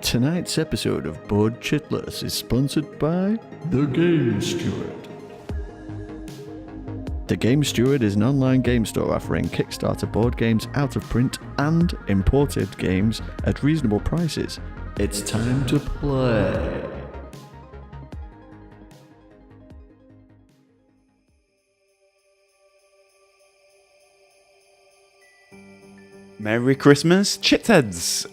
Tonight's episode of Board Chitless is sponsored by The Game Steward. The Game Steward is an online game store offering Kickstarter board games out of print and imported games at reasonable prices. It's time to play. Merry Christmas, Chitheads!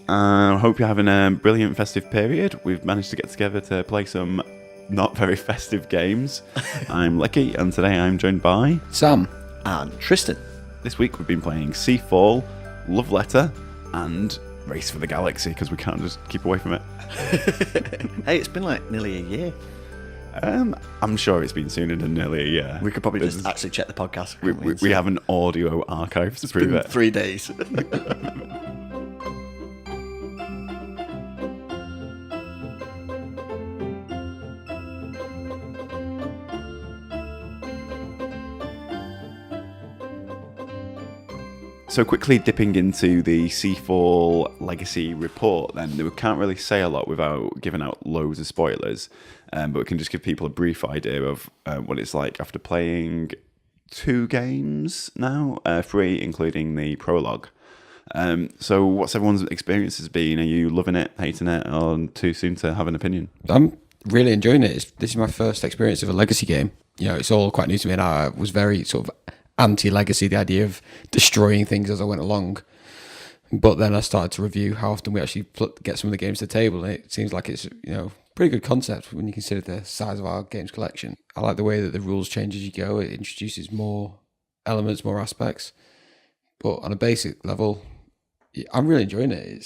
Hope you're having a brilliant festive period. We've managed to get together to play some not very festive games. I'm Leki, and today I'm joined by Sam and Tristan. This week we've been playing SeaFall, Love Letter, and Race for the Galaxy, because we can't just keep away from it. Hey, it's been like nearly a year. I'm sure it's been sooner than nearly a year. We could probably just actually check the podcast. We have an audio archive to prove it. 3 days. So quickly dipping into the SeaFall Legacy report, then we can't really say a lot without giving out loads of spoilers, but we can just give people a brief idea of what it's like after playing 2 games now, 3 including the prologue. So what's everyone's experiences been? Are you loving it, hating it, or too soon to have an opinion? I'm really enjoying it. This is my first experience of a Legacy game. You know, it's all quite new to me, and I was very sort of anti-Legacy, the idea of destroying things as I went along. But then I started to review how often we actually get some of the games to the table, and it seems like it's, you know, pretty good concept when you consider the size of our games collection. I like the way that the rules change as you go. It introduces more elements, more aspects. But on a basic level, I'm really enjoying it.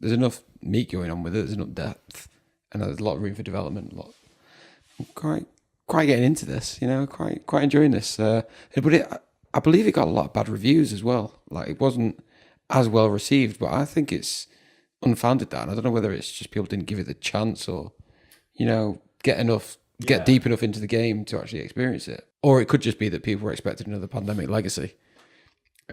There's enough meat going on with it. There's enough depth, and there's a lot of room for development. I'm quite getting into this, you know, quite enjoying this. But I believe it got a lot of bad reviews as well. Like, it wasn't as well received, but I think it's unfounded that. And I don't know whether it's just people didn't give it the chance, or, you know, get deep enough into the game to actually experience it. Or it could just be that people were expecting another Pandemic Legacy,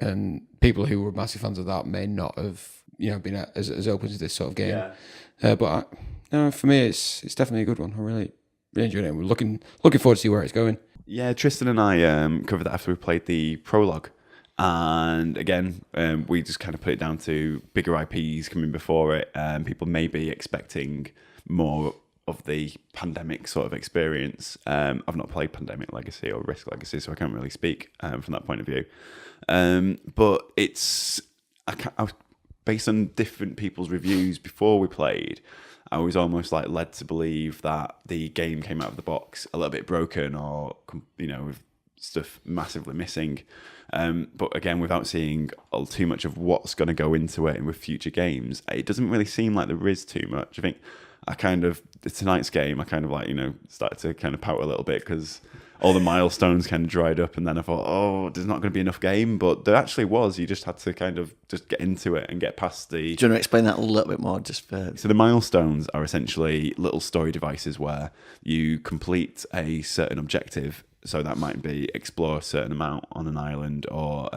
and people who were massive fans of that may not have, you know, been as open to this sort of game. Yeah. No, for me, it's definitely a good one. I'm really enjoying it. We're looking forward to see where it's going. Yeah, Tristan and I covered that after we played the prologue. And again, we just kind of put it down to bigger IPs coming before it. People may be expecting more of the Pandemic sort of experience. I've not played Pandemic Legacy or Risk Legacy, so I can't really speak from that point of view. But it's based on different people's reviews before we played, I was almost like led to believe that the game came out of the box a little bit broken, or, you know, with stuff massively missing. But again, without seeing too much of what's going to go into it and with future games, it doesn't really seem like there is too much. I think tonight's game, I kind of like, you know, started to kind of pout a little bit because all the milestones kind of dried up, and then I thought, oh, there's not going to be enough game, but there actually was. You just had to kind of just get into it and get past the... Do you want to explain that a little bit more? So the milestones are essentially little story devices where you complete a certain objective. So that might be explore a certain amount on an island, or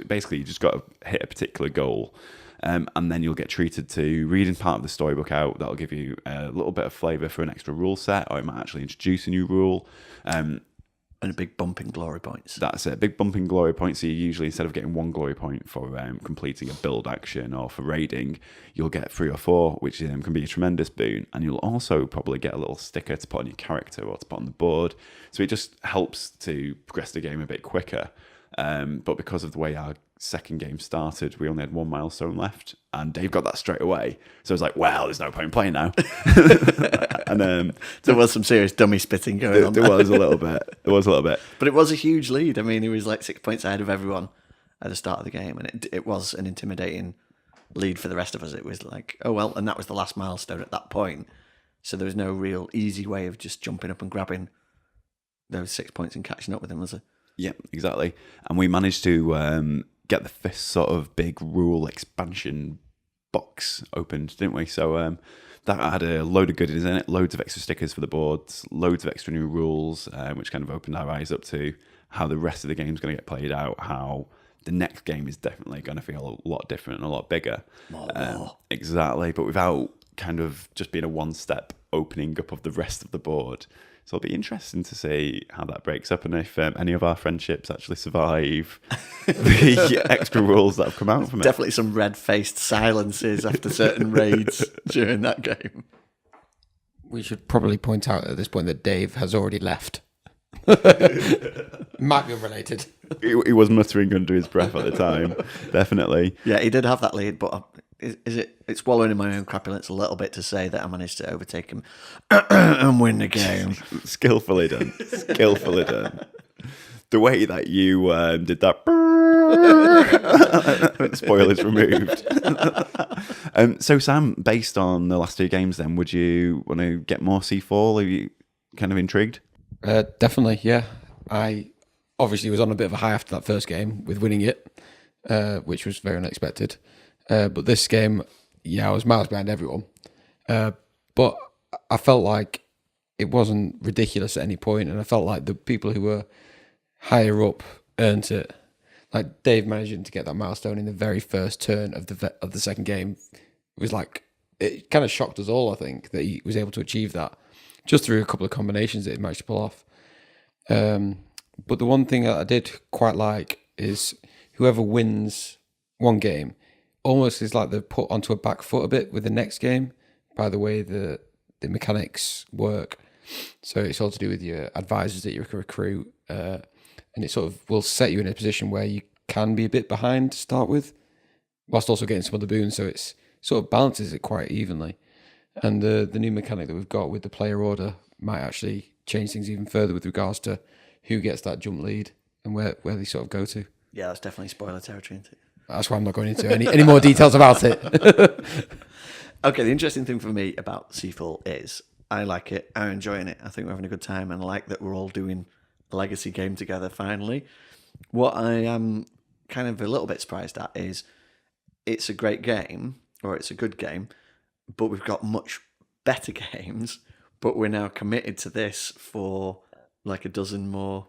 basically you just got to hit a particular goal. And then you'll get treated to reading part of the storybook out. That'll give you a little bit of flavour for an extra rule set, or it might actually introduce a new rule. And a big bump in glory points. That's it, big bump in glory points. So you usually, instead of getting 1 glory point for completing a build action or for raiding, you'll get 3 or 4, which can be a tremendous boon. And you'll also probably get a little sticker to put on your character or to put on the board. So it just helps to progress the game a bit quicker. But because of the way our second game started, we only had 1 milestone left, and Dave got that straight away. So I was like, well, there's no point in playing now. And there was some serious dummy spitting going on. There was a little bit. But it was a huge lead. I mean, he was like 6 points ahead of everyone at the start of the game, and it was an intimidating lead for the rest of us. It was like, oh well, and that was the last milestone at that point. So there was no real easy way of just jumping up and grabbing those 6 points and catching up with him, was there? Yeah, exactly. And we managed to get the first sort of big rule expansion box opened, didn't we? So that had a load of goodies in it, loads of extra stickers for the boards, loads of extra new rules, which kind of opened our eyes up to how the rest of the game's going to get played out, how the next game is definitely going to feel a lot different and a lot bigger. More. Exactly, but without kind of just being a one-step opening up of the rest of the board. So it'll be interesting to see how that breaks up and if any of our friendships actually survive the extra rules that have come out from it. Definitely some red-faced silences after certain raids during that game. We should probably point out at this point that Dave has already left. Might be unrelated. He was muttering under his breath at the time, definitely. Yeah, he did have that lead, but it's wallowing in my own crapulence a little bit to say that I managed to overtake him and win the game. Skillfully done. Skillfully done. The way that you did that, spoilers removed. So, Sam, based on the last two games, then, would you want to get more SeaFall? Are you kind of intrigued? Definitely, yeah. I obviously was on a bit of a high after that first game with winning it, which was very unexpected. But this game, yeah, I was miles behind everyone. But I felt like it wasn't ridiculous at any point, and I felt like the people who were higher up earned it. Like Dave managing to get that milestone in the very first turn of the second game was like, it kind of shocked us all, I think, that he was able to achieve that just through a couple of combinations that he managed to pull off. But the one thing that I did quite like is whoever wins one game almost is like they're put onto a back foot a bit with the next game by the way the mechanics work. So it's all to do with your advisors that you can recruit, and it sort of will set you in a position where you can be a bit behind to start with, whilst also getting some other boons. So it's sort of balances it quite evenly. And the new mechanic that we've got with the player order might actually change things even further with regards to who gets that jump lead and where they sort of go to. Yeah, that's definitely spoiler territory, isn't it? That's why I'm not going into any more details about it. Okay, the interesting thing for me about SeaFall is I like it, I'm enjoying it, I think we're having a good time, and I like that we're all doing a legacy game together finally. What I am kind of a little bit surprised at is it's a great game, or it's a good game, but we've got much better games, but we're now committed to this for like a dozen more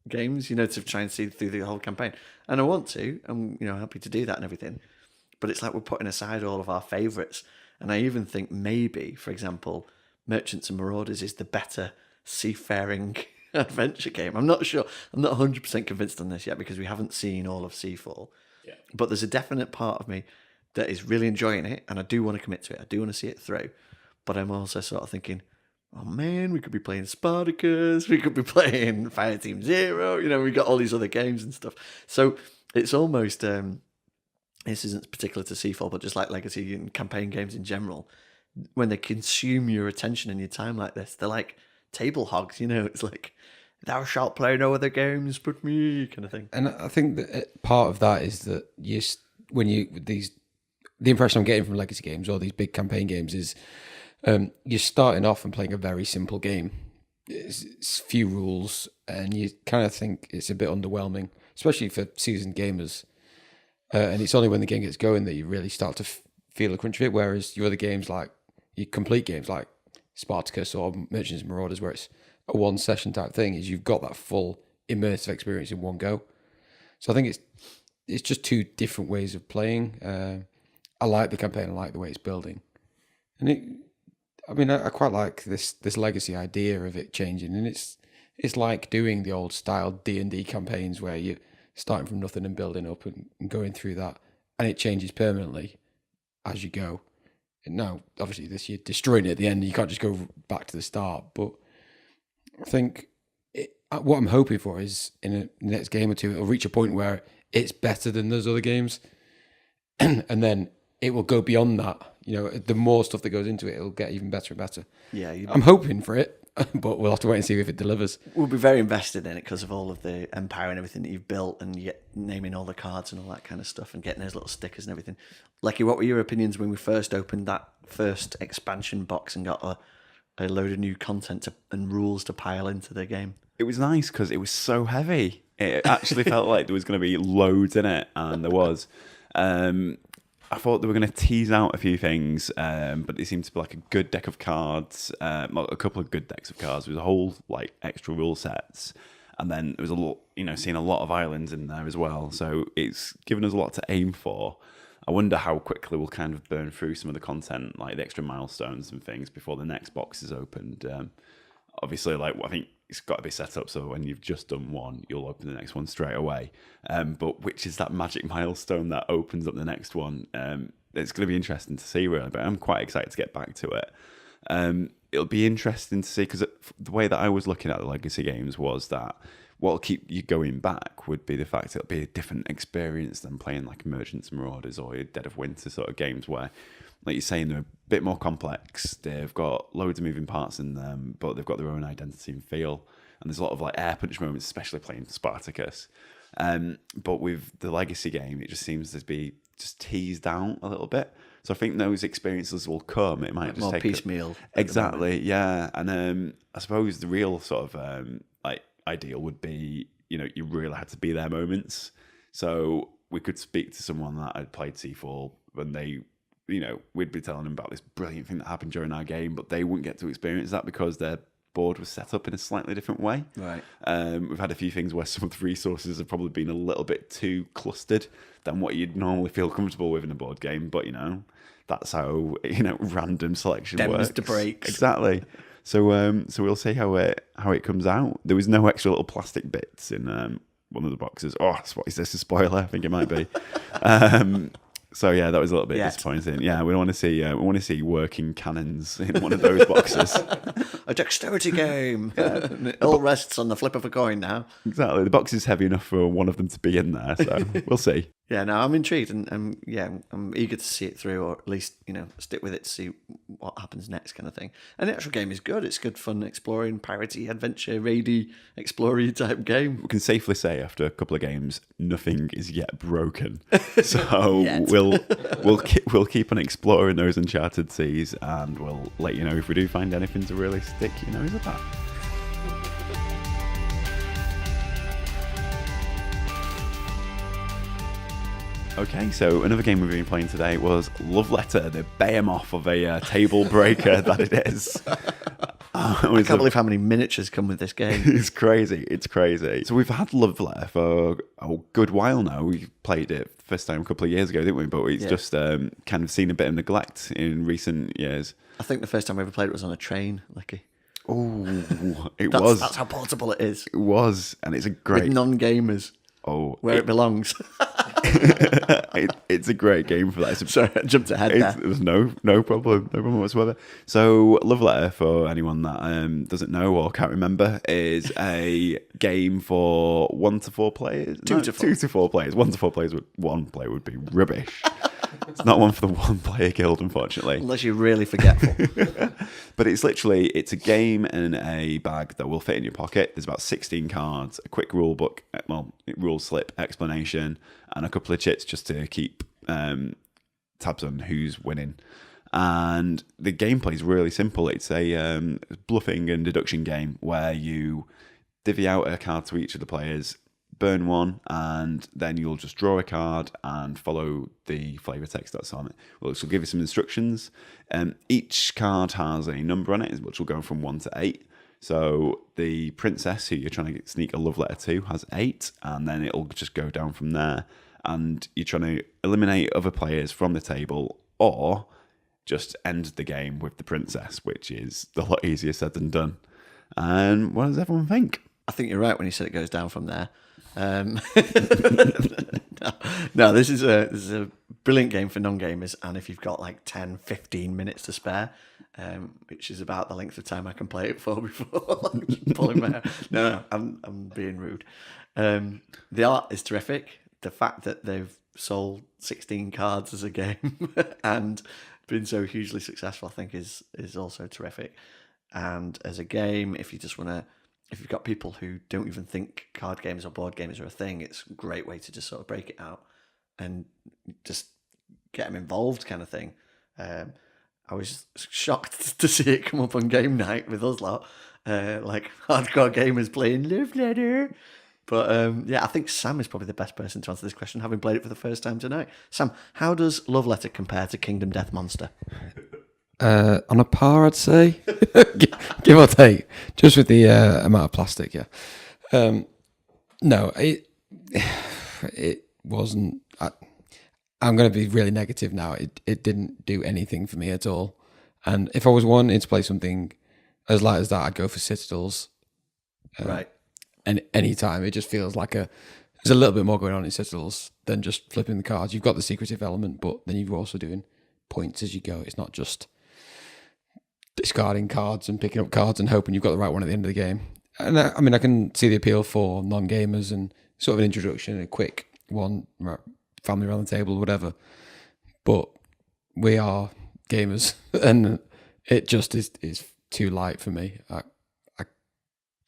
games, to try and see through the whole campaign. And I want to, I'm happy to do that and everything, but it's like we're putting aside all of our favourites. And I even think maybe, for example, Merchants and Marauders is the better seafaring adventure game. I'm not sure. I'm not 100% convinced on this yet because we haven't seen all of SeaFall. Yeah. But there's a definite part of me that is really enjoying it, and I do want to commit to it. I do want to see it through. But I'm also sort of thinking, oh man, we could be playing Spartacus, we could be playing Fireteam Zero, we got all these other games and stuff. So it's almost, this isn't particular to SeaFall, but just like legacy and campaign games in general, when they consume your attention and your time like this, they're like table hogs, it's like, thou shalt play no other games but me, kind of thing. And I think that part of that is that the impression I'm getting from legacy games or these big campaign games is you're starting off and playing a very simple game. It's few rules, and you kind of think it's a bit underwhelming, especially for seasoned gamers. And it's only when the game gets going that you really start to feel the crunch of it. Whereas your other games, like your complete games, like Spartacus or Merchants and Marauders, where it's a one session type thing, is you've got that full immersive experience in one go. So I think it's just two different ways of playing. I like the campaign. I like the way it's building, and I quite like this legacy idea of it changing, and it's like doing the old style D&D campaigns where you're starting from nothing and building up and going through that, and it changes permanently as you go. And now, obviously, this you're destroying it at the end. You can't just go back to the start. But I think what I'm hoping for is in the next game or two, it'll reach a point where it's better than those other games, and then it will go beyond that. The more stuff that goes into it, it'll get even better and better. Yeah, I'm hoping for it, but we'll have to wait and see if it delivers. We'll be very invested in it because of all of the empire and everything that you've built, and you naming all the cards and all that kind of stuff, and getting those little stickers and everything. Leki, what were your opinions when we first opened that first expansion box and got a load of new content and rules to pile into the game? It was nice because it was so heavy. It actually felt like there was going to be loads in it, and there was. I thought they were going to tease out a few things, but it seemed to be like a good deck of cards, a couple of good decks of cards. There was a whole like extra rule sets, and then there was a lot, seeing a lot of islands in there as well. So it's given us a lot to aim for, I wonder how quickly we'll kind of burn through some of the content, like the extra milestones and things, before the next box is opened. Obviously, like I think it's got to be set up so when you've just done one, you'll open the next one straight away. But which is that magic milestone that opens up the next one? It's going to be interesting to see, really. But I'm quite excited to get back to it. It'll be interesting to see, because the way that I was looking at the legacy games was that what'll keep you going back would be the fact it'll be a different experience than playing like Emergence and Marauders or Dead of Winter sort of games where, like you're saying, they're a bit more complex. They've got loads of moving parts in them, but they've got their own identity and feel. And there's a lot of like air punch moments, especially playing Spartacus. But with the legacy game, it just seems to be just teased out a little bit. So I think those experiences will come. It might like just more take piecemeal. Exactly, yeah. And I suppose the real sort of like ideal would be, you really had to be there moments. So we could speak to someone that had played SeaFall when they, we'd be telling them about this brilliant thing that happened during our game, but they wouldn't get to experience that because their board was set up in a slightly different way. Right. We've had a few things where some of the resources have probably been a little bit too clustered than what you'd normally feel comfortable with in a board game, but that's how random selection Dems works. to breaks. Exactly. So we'll see how it comes out. There was no extra little plastic bits in one of the boxes. Oh, what is this? A spoiler? I think it might be. So yeah, that was a little bit disappointing. Yeah, we want to see working cannons in one of those boxes. A dexterity game. It all rests on the flip of a coin now. Exactly. The box is heavy enough for one of them to be in there, so we'll see. Yeah, no, I'm intrigued, and I'm eager to see it through, or at least stick with it to see what happens next, kind of thing. And the actual game is good. It's good fun, exploring, piratey, adventure, raidy, explory type game. We can safely say after a couple of games, nothing is yet broken. So we'll keep on exploring those uncharted seas, and we'll let you know if we do find anything to really stick your nose at that. Okay, so another game we've been playing today was Love Letter, the behemoth of a table breaker that it is. I can't believe how many miniatures come with this game. It's crazy. So we've had Love Letter for a good while now. We played it first time a couple of years ago, didn't we? But it's just kind of seen a bit of neglect in recent years. I think the first time I ever played it was on a train, Leki. Oh, That's how portable it is. It was, and it's a great... With non-gamers. Oh, where it belongs. It's a great game for that. Sorry, I jumped ahead there. There's no problem whatsoever. So, Love Letter, for anyone that doesn't know or can't remember, is a game for 1 to 4 players. 2 to 4. 2 to 4 players. 1 to 4 players. 1 player would be rubbish. It's not one for the one player guild, unfortunately. Unless you're really forgetful. But it's a game in a bag that will fit in your pocket. There's about 16 cards, a quick rule book, rule slip explanation, and a couple of chits just to keep tabs on who's winning. And the gameplay is really simple. It's a bluffing and deduction game where you divvy out a card to each of the players, burn one, and then you'll just draw a card and follow the flavour text that's on it. Well, it will give you some instructions. Each card has a number on it, which will go from 1 to 8. So the princess who you're trying to sneak a love letter to has 8, and then it'll just go down from there. And you're trying to eliminate other players from the table, or just end the game with the princess, which is a lot easier said than done. And what does everyone think? I think you're right when you said it goes down from there. No, this is a brilliant game for non-gamers, and if you've got like 10, 15 minutes to spare, which is about the length of time I can play it for before pulling my hair. No, I'm being rude. The art is terrific. The fact that they've sold 16 cards as a game and been so hugely successful, I think, is also terrific. And as a game, if you've got people who don't even think card games or board games are a thing, it's a great way to just sort of break it out and just get them involved, kind of thing. I was shocked to see it come up on game night with us lot, like hardcore gamers playing Love Letter. But I think Sam is probably the best person to answer this question, having played it for the first time tonight. Sam, how does Love Letter compare to Kingdom Death Monster? On a par, I'd say, give or take, just with the amount of plastic. Yeah. No, it wasn't. I'm going to be really negative now. It didn't do anything for me at all. And if I was wanting to play something as light as that, I'd go for Citadels. Right. And any time, it just feels like there's a little bit more going on in Citadels than just flipping the cards. You've got the secretive element, but then you're also doing points as you go. It's not just discarding cards and picking up cards and hoping you've got the right one at the end of the game. And I mean, I can see the appeal for non-gamers and sort of an introduction, a quick one, family around the table, whatever. But we are gamers, and it just is too light for me. I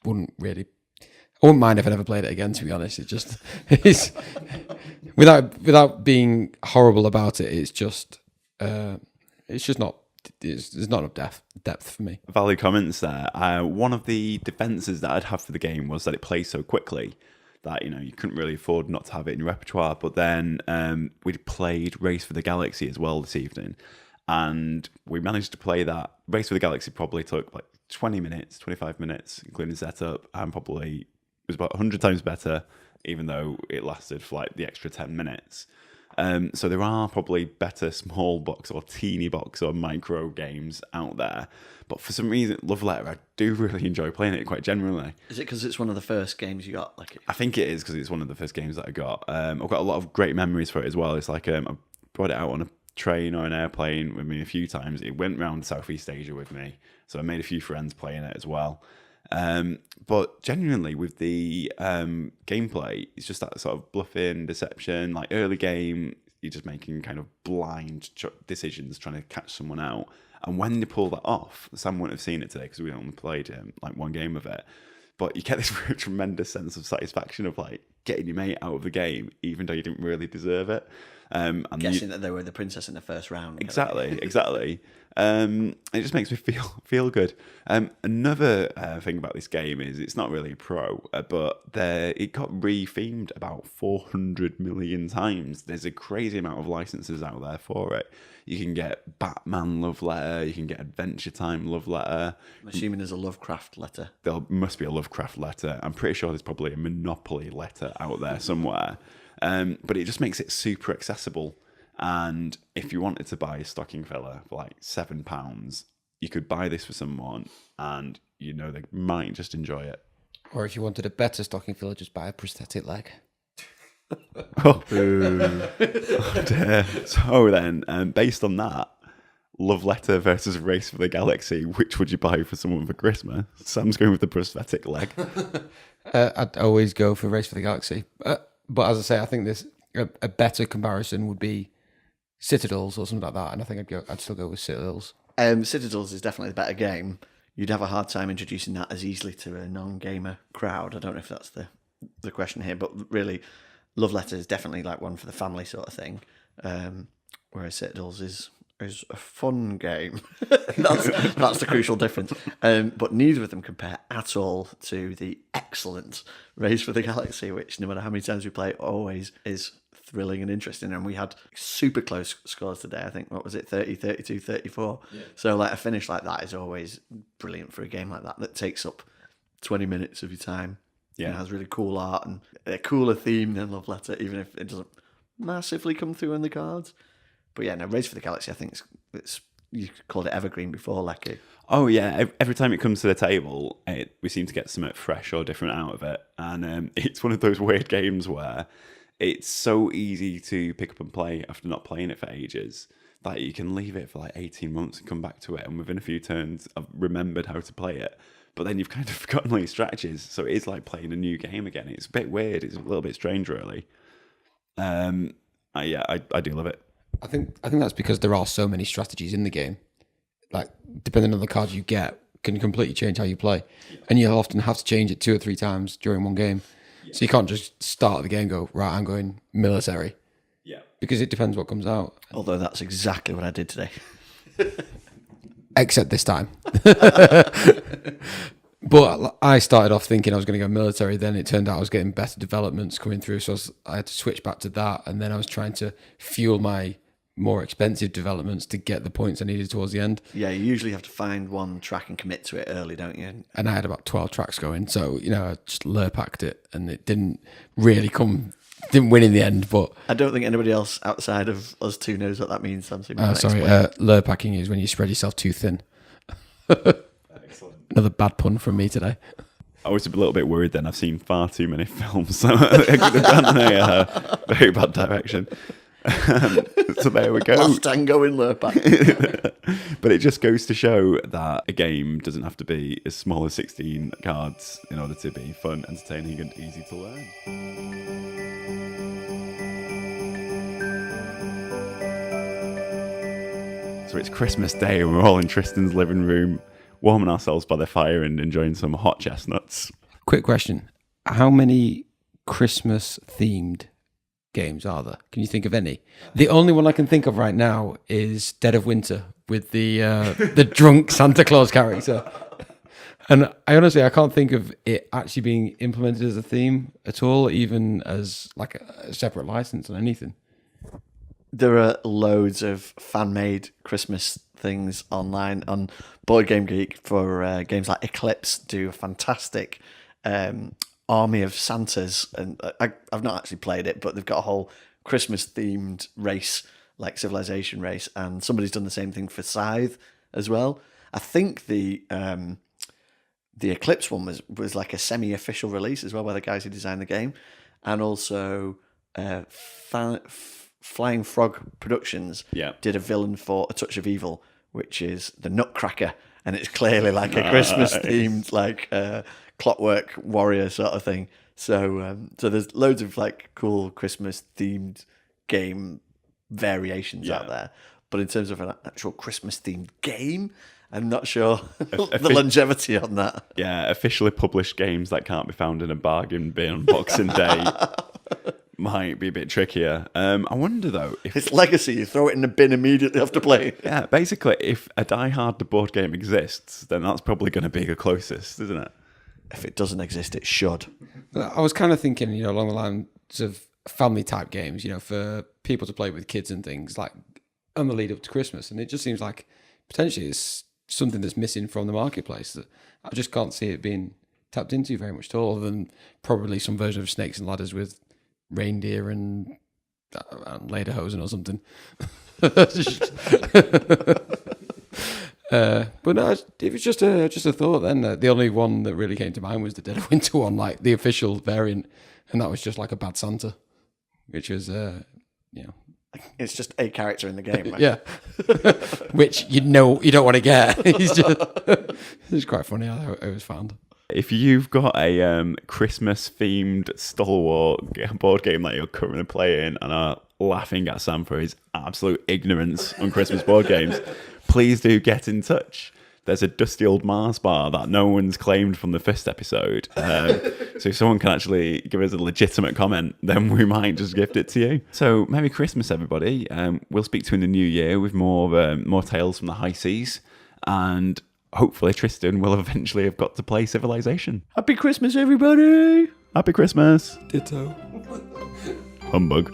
wouldn't mind if I never played it again, to be honest. It just is without being horrible about it. It's just not. There's not enough depth for me. Valid comments there. One of the defenses that I'd have for the game was that it plays so quickly that you couldn't really afford not to have it in your repertoire. But then we'd played Race for the Galaxy as well this evening, and we managed to play that. Race for the Galaxy probably took like 20 minutes, 25 minutes, including setup, and probably was about 100 times better, even though it lasted for like the extra 10 minutes. So there are probably better small box or teeny box or micro games out there. But for some reason, Love Letter, I do really enjoy playing it quite generally. Is it because it's one of the first games you got? I think it is because it's one of the first games that I got. I've got a lot of great memories for it as well. It's like I brought it out on a train or an airplane with me a few times. It went around Southeast Asia with me. So I made a few friends playing it as well. But genuinely with the gameplay, it's just that sort of bluffing, deception, like early game, you're just making kind of blind decisions, trying to catch someone out. And when you pull that off, Sam wouldn't have seen it today because we only played like one game of it. But you get this tremendous sense of satisfaction of like getting your mate out of the game, even though you didn't really deserve it. And guessing that they were the princess in the first round. Exactly. It just makes me feel good. Another thing about this game is it's not really pro, but it got re-themed about 400 million times. There's a crazy amount of licenses out there for it. You can get Batman Love Letter, you can get Adventure Time Love Letter. I'm assuming there's a Lovecraft letter. There must be a Lovecraft letter. I'm pretty sure there's probably a Monopoly letter out there somewhere. But it just makes it super accessible. And if you wanted to buy a stocking filler for like £7, you could buy this for someone and they might just enjoy it. Or if you wanted a better stocking filler, just buy a prosthetic leg. Oh dear. So then, based on that, Love Letter versus Race for the Galaxy, which would you buy for someone for Christmas? Sam's going with the prosthetic leg. I'd always go for Race for the Galaxy. But as I say, I think a better comparison would be Citadels or something like that, and I think I'd still go with Citadels. Citadels is definitely the better game. You'd have a hard time introducing that as easily to a non-gamer crowd. I don't know if that's the question here, but really, Love Letter is definitely like one for the family sort of thing, whereas Citadels is a fun game. that's the crucial difference. But neither of them compare at all to the excellent Race for the Galaxy, which no matter how many times we play, always is thrilling and interesting. And we had super close scores today. I think, what was it, 30, 32, 34? Yeah. So like a finish like that is always brilliant for a game like that takes up 20 minutes of your time. Yeah, and has really cool art and a cooler theme than Love Letter, even if it doesn't massively come through in the cards. But yeah, no, Race for the Galaxy, I think it's you called it evergreen before, Leki. Oh yeah, every time it comes to the table, we seem to get something fresh or different out of it. And it's one of those weird games where it's so easy to pick up and play after not playing it for ages that you can leave it for like 18 months and come back to it. And within a few turns, I've remembered how to play it. But then you've kind of forgotten all your strategies. So it is like playing a new game again. It's a bit weird. It's a little bit strange, really. I do love it. I think that's because there are so many strategies in the game. Like, depending on the cards you get, can completely change how you play. And you'll often have to change it 2 or 3 times during one game. Yeah. So you can't just start the game and go, right, I'm going military. Yeah. Because it depends what comes out. Although that's exactly what I did today. Except this time. But I started off thinking I was going to go military. Then it turned out I was getting better developments coming through. So I had to switch back to that. And then I was trying to fuel my more expensive developments to get the points I needed towards the end. Yeah, you usually have to find one track and commit to it early, don't you? And I had about 12 tracks going. So, I just lure packed it and it didn't really come Didn't win in the end, but I don't think anybody else outside of us two knows what that means. So I'm assuming lure packing is when you spread yourself too thin. Excellent. Another bad pun from me today. I was a little bit worried then. I've seen far too many films, so it could have gone in a very bad direction. So there we go. Last Tango in Lurpak. But it just goes to show that a game doesn't have to be as small as 16 cards in order to be fun, entertaining, and easy to learn. So it's Christmas Day and we're all in Tristan's living room, warming ourselves by the fire and enjoying some hot chestnuts. Quick question. How many Christmas-themed games are there? Can you think of any? The only one I can think of right now is Dead of Winter with the drunk Santa Claus character. And I can't think of it actually being implemented as a theme at all, even as like a separate license or anything. There are loads of fan-made Christmas things online on Board Game Geek for games like Eclipse. Do a fantastic army of Santas, and I've not actually played it, but they've got a whole Christmas-themed race, like Civilization race, and somebody's done the same thing for Scythe as well. I think the Eclipse one was like a semi-official release as well by the guys who designed the game, and also Flying Frog Productions did a villain for A Touch of Evil, which is the Nutcracker, and it's clearly like a Christmas-themed, like Clockwork Warrior sort of thing. So there's loads of like cool Christmas-themed game variations out there. But in terms of an actual Christmas-themed game, I'm not sure the longevity on that. Yeah, officially published games that can't be found in a bargain bin on Boxing Day might be a bit trickier. I wonder though if it's legacy, you throw it in the bin immediately after playing. Yeah, basically, if a Die Hard the board game exists, then that's probably going to be the closest, isn't it? If it doesn't exist, it should. I was kind of thinking, along the lines of family type games, for people to play with kids and things like on the lead up to Christmas, and it just seems like potentially it's something that's missing from the marketplace that I just can't see it being tapped into very much at all, other than probably some version of Snakes and Ladders with reindeer and lederhosen or something. But no, it was just a thought then. The only one that really came to mind was the Dead of Winter one, like the official variant, and that was just like a bad Santa, which was it's just a character in the game, right? Yeah. Which you don't want to get. It's quite funny how it was found. If you've got a Christmas-themed stalwart board game that you're currently playing and are laughing at Sam for his absolute ignorance on Christmas board games, please do get in touch. There's a dusty old Mars bar that no one's claimed from the first episode. So if someone can actually give us a legitimate comment, then we might just gift it to you. So Merry Christmas, everybody. We'll speak to you in the new year with more tales from the high seas. And hopefully Tristan will eventually have got to play Civilization. Happy Christmas, everybody! Happy Christmas. Ditto. Humbug.